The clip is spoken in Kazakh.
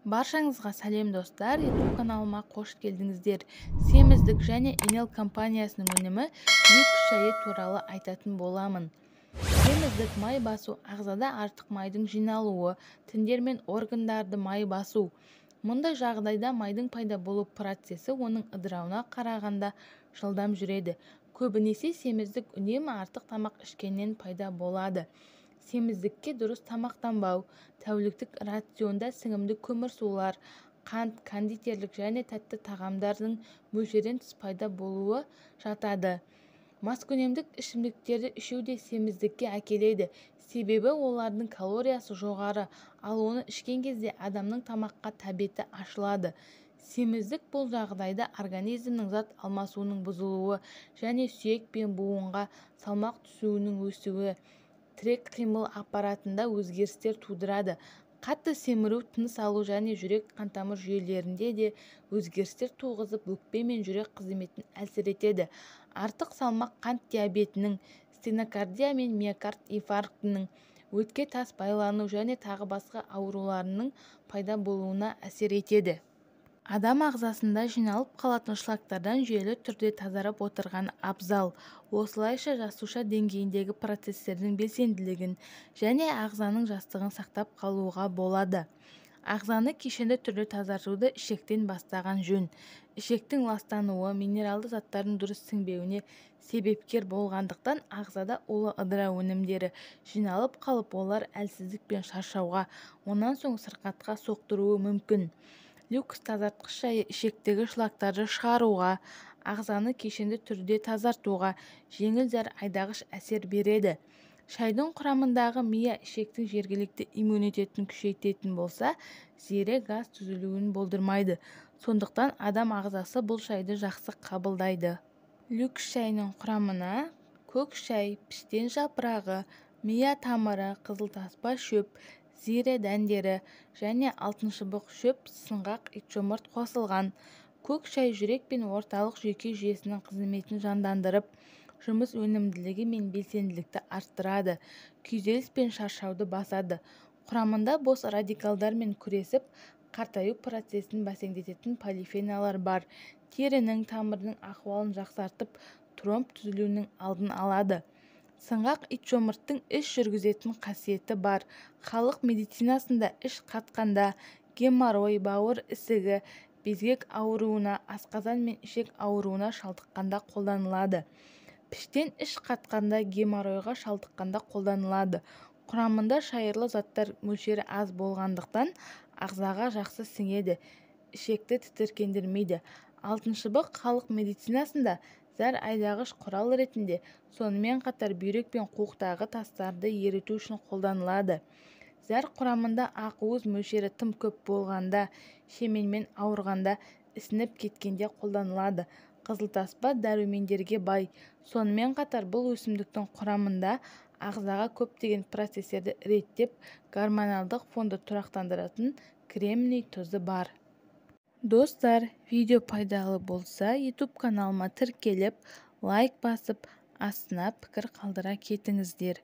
Баршаңызға сәлем достар, YouTube каналыма қош келдіңіздер. Семіздік және Enel компаниясының өнімі люкс шайы туралы айтатын боламын. Семіздік май басу, ағзада артық майдың жиналуы, тіндер мен органдарды май басу. Мұндай жағдайда майдың пайда болу процесі оның ыдырауына қарағанда жылдам жүреді. Көбінесе семіздік үнемі артық тамақ ішкеннен пайда болады. Семіздікке дұрыс тамақтанбау, тәуліктік рационда сіңімді көмірсулар, қант, кондитерлік және тәтті тағамдардың мөлшерден тыс пайда болуы жатады. Маскүнемдік ішімдіктерді ішу де семіздікке әкеледі, себебі олардың калориясы жоғары, ал оны ішкен кезде адамның тамаққа тәбеті ашылады. Семіздік бұл жағдайда организмнің зат алмасуының бұзылуы және сүйек пен буынға салмақ түсуінің өсуі, тірек қимыл аппаратында өзгерістер тудырады. Қатты семіру тыныс алу және жүрек қантамыр жүйелерінде де өзгерістер туғызып, өкпе мен жүрек қызметін әлсір етеді. Артық салмақ қант диабетінің, стенокардия мен миокард инфарктінің, өтке тас байлану және тағы басқа ауруларының пайда болуына әсер етеді. Адам ағзасында жиналып қалатын шлактардан жүйелі түрде тазарып отырған абзал. Осылайша жасуша деңгейіндегі процестердің белсенділігін және ағзаның жастығын сақтап қалуға болады. Ағзаны кешенді түрде тазартуды ішектен бастаған жөн. Ішектің ластануы минералды заттардың дұрыс сіңбеуіне себепкер болғандықтан ағзада улы ыдырау өнімдері жиналып қалып, олар әлсіздік пен шаршауға, онан соң сырқатқа соқтыруы мүмкін. Люкс тазартқыш шайы ішектегі шлактарды шығаруға, ағзаны кешенді түрде тазартуға жеңіл зәр айдағыш әсер береді. Шайдың құрамындағы мия ішектің жергілікті иммунитетін күшейтетін болса, зере газ түзілуін болдырмайды. Сондықтан адам ағзасы бұл шайды жақсы қабылдайды. Люкс шайының құрамына көк шай, піштен жапырағы, мия тамыры, қызылтаспа шөп, зире дәндері және алтын шыбық шөп, сыңғақ, итжомырт қосылған. Көк шай жүрек пен орталық жүйке жүйесінің қызметін жандандырып, жұмыс өнімділігі мен белсенділікті арттырады, күйзеліс пен шаршауды басады. Құрамында бос радикалдармен күресіп, қартаю процесін бәсеңдететін полифеналар бар. Терінің, тамырының ахуалын жақсартып, тромб түзілуінің алдын алады. Сыңғақ итжомырттың іш жүргізетін қасиеті бар. Халық медицинасында іш қатқанда, геморрой, бауыр ісігі, безгек ауруына, асқазан мен ішек ауруына шалдыққанда қолданылады. Піштен іш қатқанда, геморройға шалдыққанда қолданылады. Құрамында шайырлы заттар мөлшері аз болғандықтан ағзаға жақсы сіңеді, ішекті тітіркендірмейді. Алтын шыбық халық медицинасында зәр айдағыш құрал ретінде, сонымен қатар бүйрек пен қуықтағы тастарды еріту үшін қолданылады. Зәр құрамында ақуыз мөлшері тым көп болғанда, шеменмен ауырғанда, ісініп кеткенде қолданылады. Қызылтаспа дәрумендерге бай. Сонымен қатар бұл өсімдіктің құрамында ағзаға көптеген процестерді реттеп, гормоналдық фонды тұрақтандыратын кремний тұзы бар. Достар, видео пайдалы болса, YouTube каналыма тіркеліп, лайк басып, астына пікір қалдыра кетіңіздер.